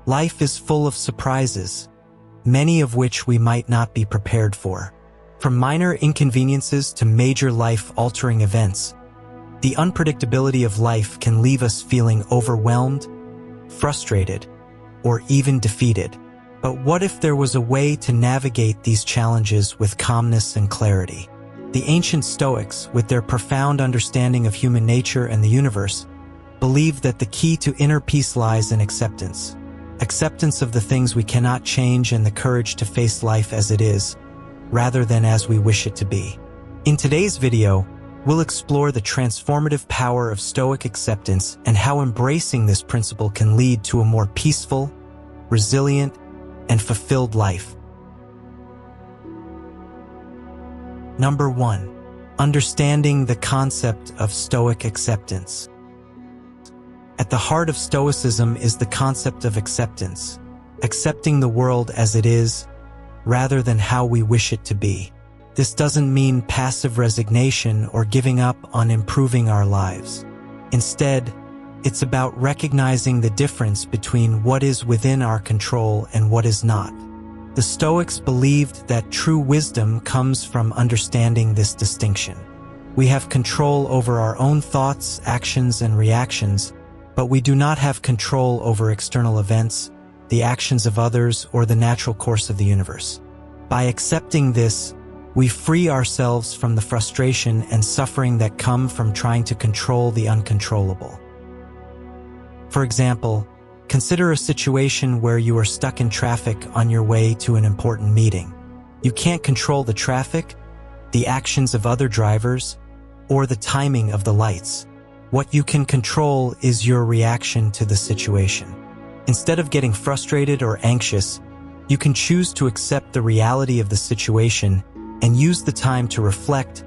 Life is full of surprises, many of which we might not be prepared for. From minor inconveniences to major life-altering events, the unpredictability of life can leave us feeling overwhelmed, frustrated, or even defeated. But what if there was a way to navigate these challenges with calmness and clarity? The ancient Stoics, with their profound understanding of human nature and the universe, believed that the key to inner peace lies in acceptance. Acceptance of the things we cannot change and the courage to face life as it is, rather than as we wish it to be. In today's video, we'll explore the transformative power of Stoic acceptance and how embracing this principle can lead to a more peaceful, resilient, and fulfilled life. Number 1. Understanding the concept of Stoic acceptance. At the heart of Stoicism is the concept of acceptance, accepting the world as it is, rather than how we wish it to be. This doesn't mean passive resignation or giving up on improving our lives. Instead, it's about recognizing the difference between what is within our control and what is not. The Stoics believed that true wisdom comes from understanding this distinction. We have control over our own thoughts, actions, and reactions, but we do not have control over external events, the actions of others, or the natural course of the universe. By accepting this, we free ourselves from the frustration and suffering that come from trying to control the uncontrollable. For example, consider a situation where you are stuck in traffic on your way to an important meeting. You can't control the traffic, the actions of other drivers, or the timing of the lights. What you can control is your reaction to the situation. Instead of getting frustrated or anxious, you can choose to accept the reality of the situation and use the time to reflect,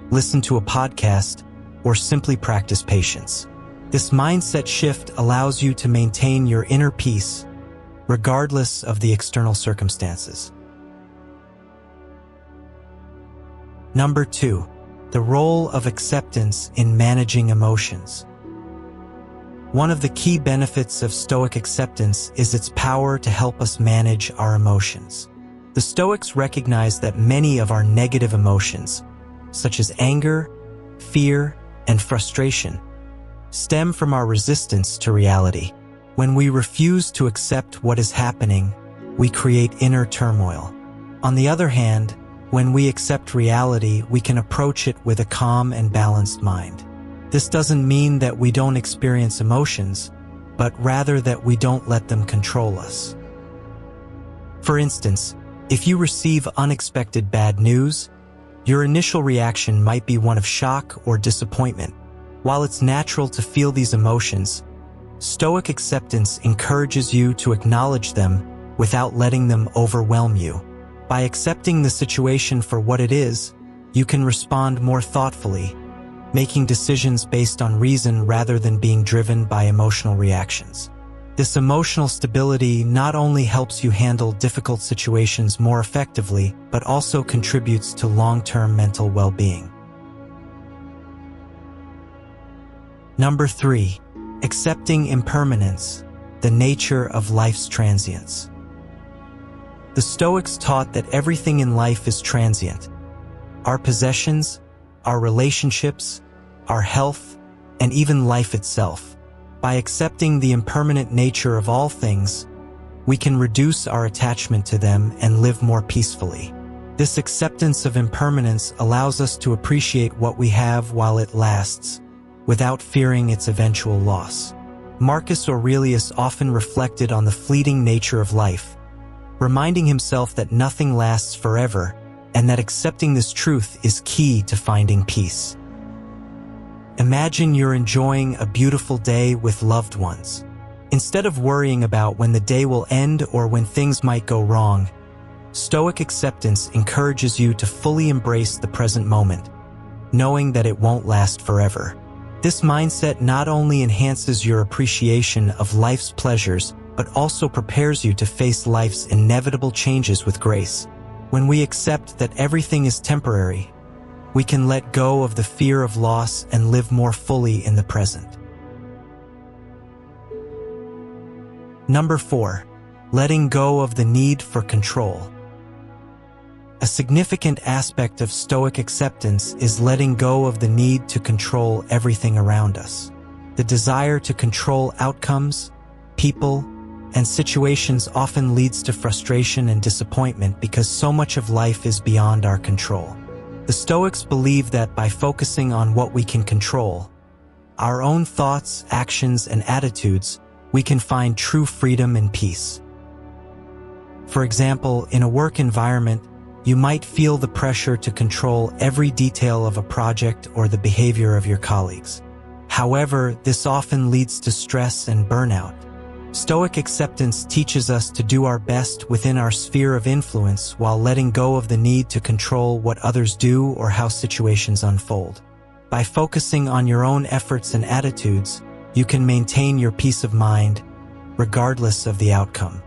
listen to a podcast, or simply practice patience. This mindset shift allows you to maintain your inner peace, regardless of the external circumstances. Number 2. The role of acceptance in managing emotions. One of the key benefits of Stoic acceptance is its power to help us manage our emotions. The Stoics recognize that many of our negative emotions, such as anger, fear, and frustration, stem from our resistance to reality. When we refuse to accept what is happening, we create inner turmoil. On the other hand, when we accept reality, we can approach it with a calm and balanced mind. This doesn't mean that we don't experience emotions, but rather that we don't let them control us. For instance, if you receive unexpected bad news, your initial reaction might be one of shock or disappointment. While it's natural to feel these emotions, Stoic acceptance encourages you to acknowledge them without letting them overwhelm you. By accepting the situation for what it is, you can respond more thoughtfully, making decisions based on reason rather than being driven by emotional reactions. This emotional stability not only helps you handle difficult situations more effectively, but also contributes to long-term mental well-being. Number 3. Accepting impermanence, the nature of life's transience. The Stoics taught that everything in life is transient. Our possessions, our relationships, our health, and even life itself. By accepting the impermanent nature of all things, we can reduce our attachment to them and live more peacefully. This acceptance of impermanence allows us to appreciate what we have while it lasts, without fearing its eventual loss. Marcus Aurelius often reflected on the fleeting nature of life, reminding himself that nothing lasts forever and that accepting this truth is key to finding peace. Imagine you're enjoying a beautiful day with loved ones. Instead of worrying about when the day will end or when things might go wrong, Stoic acceptance encourages you to fully embrace the present moment, knowing that it won't last forever. This mindset not only enhances your appreciation of life's pleasures, but also prepares you to face life's inevitable changes with grace. When we accept that everything is temporary, we can let go of the fear of loss and live more fully in the present. Number 4. Letting go of the need for control. A significant aspect of Stoic acceptance is letting go of the need to control everything around us. The desire to control outcomes, people, and situations often leads to frustration and disappointment because so much of life is beyond our control. The Stoics believe that by focusing on what we can control, our own thoughts, actions, and attitudes, we can find true freedom and peace. For example, in a work environment, you might feel the pressure to control every detail of a project or the behavior of your colleagues. However, this often leads to stress and burnout. Stoic acceptance teaches us to do our best within our sphere of influence while letting go of the need to control what others do or how situations unfold. By focusing on your own efforts and attitudes, you can maintain your peace of mind, regardless of the outcome.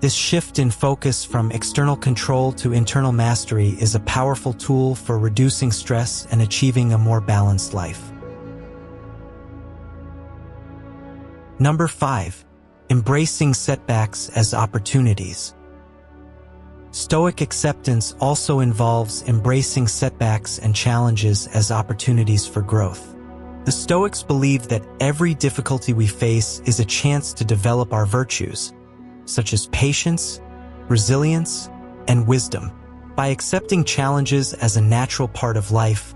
This shift in focus from external control to internal mastery is a powerful tool for reducing stress and achieving a more balanced life. Number 5. Embracing setbacks as opportunities. Stoic acceptance also involves embracing setbacks and challenges as opportunities for growth. The Stoics believe that every difficulty we face is a chance to develop our virtues, such as patience, resilience, and wisdom. By accepting challenges as a natural part of life,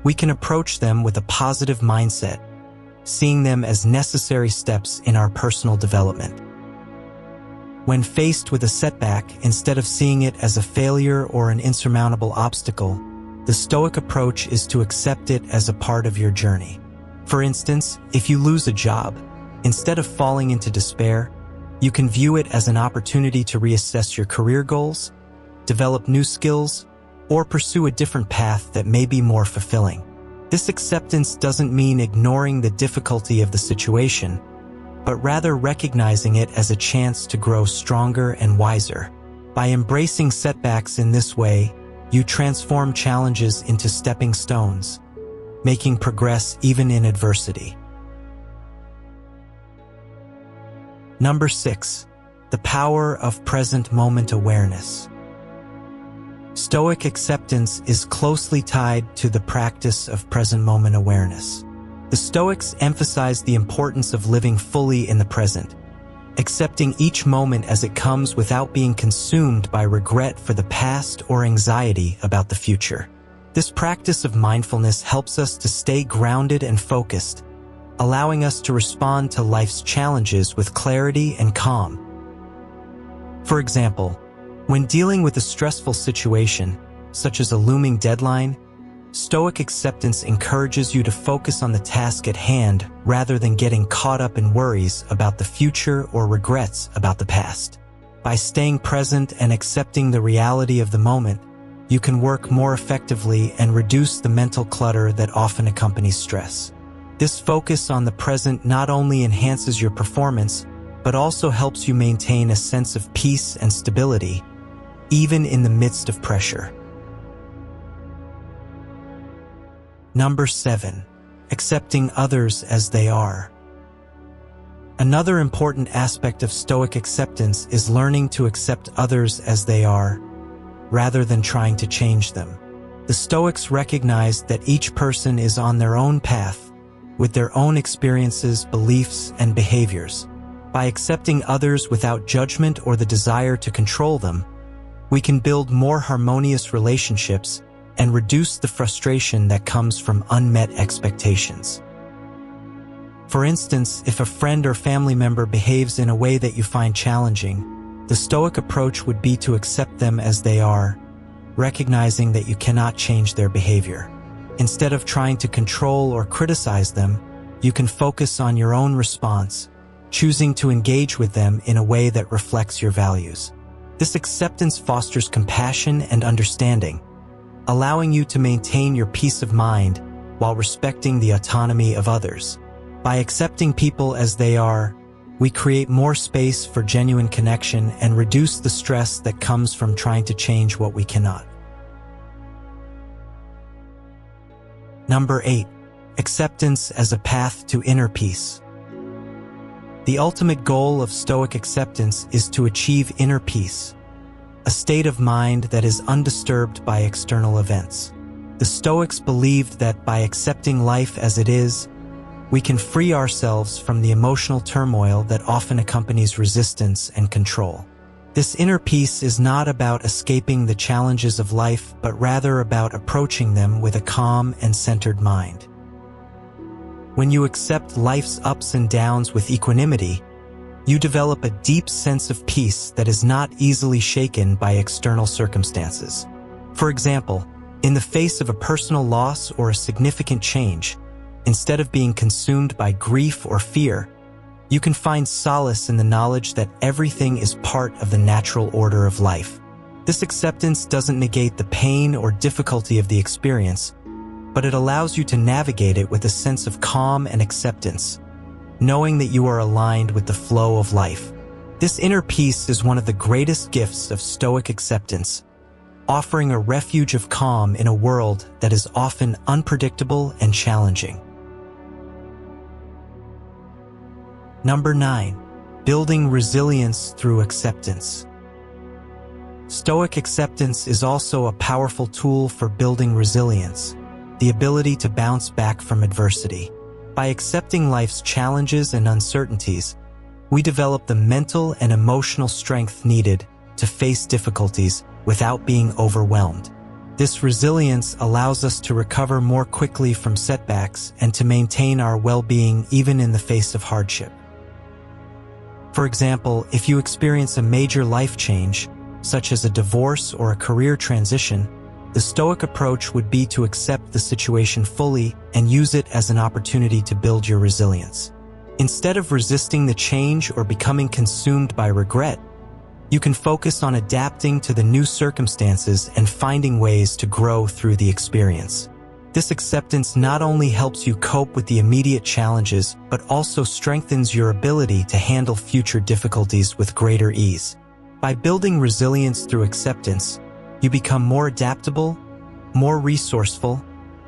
we can approach them with a positive mindset, seeing them as necessary steps in our personal development. When faced with a setback, instead of seeing it as a failure or an insurmountable obstacle, the Stoic approach is to accept it as a part of your journey. For instance, if you lose a job, instead of falling into despair, you can view it as an opportunity to reassess your career goals, develop new skills, or pursue a different path that may be more fulfilling. This acceptance doesn't mean ignoring the difficulty of the situation, but rather recognizing it as a chance to grow stronger and wiser. By embracing setbacks in this way, you transform challenges into stepping stones, making progress even in adversity. Number 6. The power of present moment awareness. Stoic acceptance is closely tied to the practice of present moment awareness. The Stoics emphasize the importance of living fully in the present, accepting each moment as it comes without being consumed by regret for the past or anxiety about the future. This practice of mindfulness helps us to stay grounded and focused, allowing us to respond to life's challenges with clarity and calm. For example, when dealing with a stressful situation, such as a looming deadline, Stoic acceptance encourages you to focus on the task at hand rather than getting caught up in worries about the future or regrets about the past. By staying present and accepting the reality of the moment, you can work more effectively and reduce the mental clutter that often accompanies stress. This focus on the present not only enhances your performance, but also helps you maintain a sense of peace and stability, even in the midst of pressure. Number 7. Accepting others as they are. Another important aspect of Stoic acceptance is learning to accept others as they are, rather than trying to change them. The Stoics recognize that each person is on their own path, with their own experiences, beliefs, and behaviors. By accepting others without judgment or the desire to control them, we can build more harmonious relationships and reduce the frustration that comes from unmet expectations. For instance, if a friend or family member behaves in a way that you find challenging, the Stoic approach would be to accept them as they are, recognizing that you cannot change their behavior. Instead of trying to control or criticize them, you can focus on your own response, choosing to engage with them in a way that reflects your values. This acceptance fosters compassion and understanding, allowing you to maintain your peace of mind while respecting the autonomy of others. By accepting people as they are, we create more space for genuine connection and reduce the stress that comes from trying to change what we cannot. Number 8. Acceptance as a path to inner peace. The ultimate goal of Stoic acceptance is to achieve inner peace, a state of mind that is undisturbed by external events. The Stoics believed that by accepting life as it is, we can free ourselves from the emotional turmoil that often accompanies resistance and control. This inner peace is not about escaping the challenges of life, but rather about approaching them with a calm and centered mind. When you accept life's ups and downs with equanimity, you develop a deep sense of peace that is not easily shaken by external circumstances. For example, in the face of a personal loss or a significant change, instead of being consumed by grief or fear, you can find solace in the knowledge that everything is part of the natural order of life. This acceptance doesn't negate the pain or difficulty of the experience, but it allows you to navigate it with a sense of calm and acceptance, knowing that you are aligned with the flow of life. This inner peace is one of the greatest gifts of Stoic acceptance, offering a refuge of calm in a world that is often unpredictable and challenging. Number 9. Building resilience through acceptance. Stoic acceptance is also a powerful tool for building resilience, the ability to bounce back from adversity. By accepting life's challenges and uncertainties, we develop the mental and emotional strength needed to face difficulties without being overwhelmed. This resilience allows us to recover more quickly from setbacks and to maintain our well-being even in the face of hardship. For example, if you experience a major life change, such as a divorce or a career transition, the Stoic approach would be to accept the situation fully and use it as an opportunity to build your resilience. Instead of resisting the change or becoming consumed by regret, you can focus on adapting to the new circumstances and finding ways to grow through the experience. This acceptance not only helps you cope with the immediate challenges, but also strengthens your ability to handle future difficulties with greater ease. By building resilience through acceptance, you become more adaptable, more resourceful,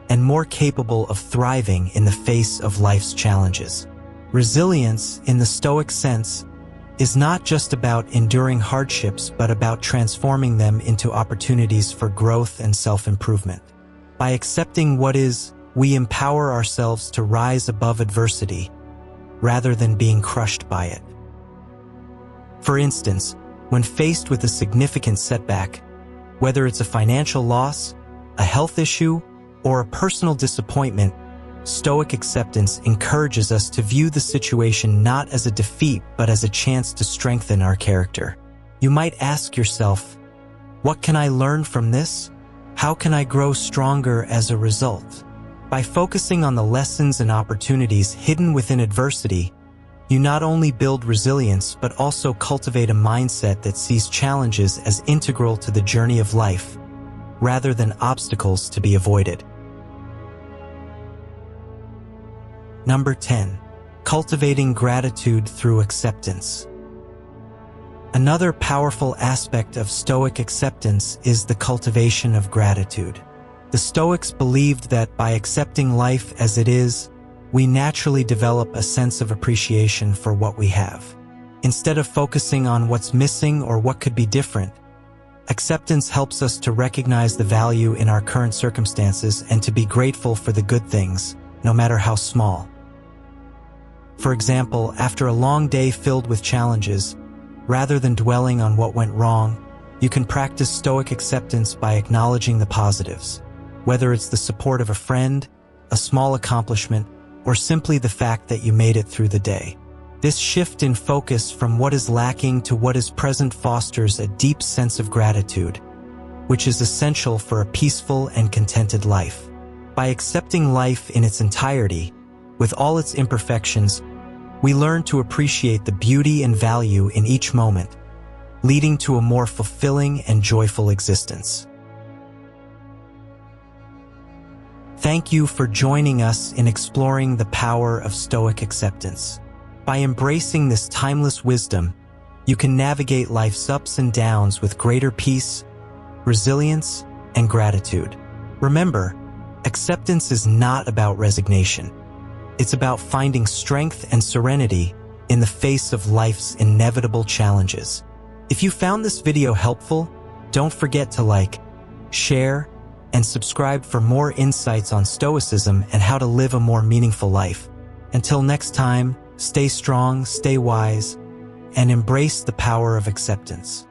and more capable of thriving in the face of life's challenges. Resilience, in the Stoic sense, is not just about enduring hardships, but about transforming them into opportunities for growth and self-improvement. By accepting what is, we empower ourselves to rise above adversity, rather than being crushed by it. For instance, when faced with a significant setback, whether it's a financial loss, a health issue, or a personal disappointment, Stoic acceptance encourages us to view the situation not as a defeat, but as a chance to strengthen our character. You might ask yourself, what can I learn from this? How can I grow stronger as a result? By focusing on the lessons and opportunities hidden within adversity, you not only build resilience, but also cultivate a mindset that sees challenges as integral to the journey of life, rather than obstacles to be avoided. Number 10. Cultivating gratitude through acceptance. Another powerful aspect of Stoic acceptance is the cultivation of gratitude. The Stoics believed that by accepting life as it is, we naturally develop a sense of appreciation for what we have. Instead of focusing on what's missing or what could be different, acceptance helps us to recognize the value in our current circumstances and to be grateful for the good things, no matter how small. For example, after a long day filled with challenges, rather than dwelling on what went wrong, you can practice Stoic acceptance by acknowledging the positives, whether it's the support of a friend, a small accomplishment, or simply the fact that you made it through the day. This shift in focus from what is lacking to what is present fosters a deep sense of gratitude, which is essential for a peaceful and contented life. By accepting life in its entirety, with all its imperfections, we learn to appreciate the beauty and value in each moment, leading to a more fulfilling and joyful existence. Thank you for joining us in exploring the power of Stoic acceptance. By embracing this timeless wisdom, you can navigate life's ups and downs with greater peace, resilience, and gratitude. Remember, acceptance is not about resignation. It's about finding strength and serenity in the face of life's inevitable challenges. If you found this video helpful, don't forget to like, share, and subscribe for more insights on Stoicism and how to live a more meaningful life. Until next time, stay strong, stay wise, and embrace the power of acceptance.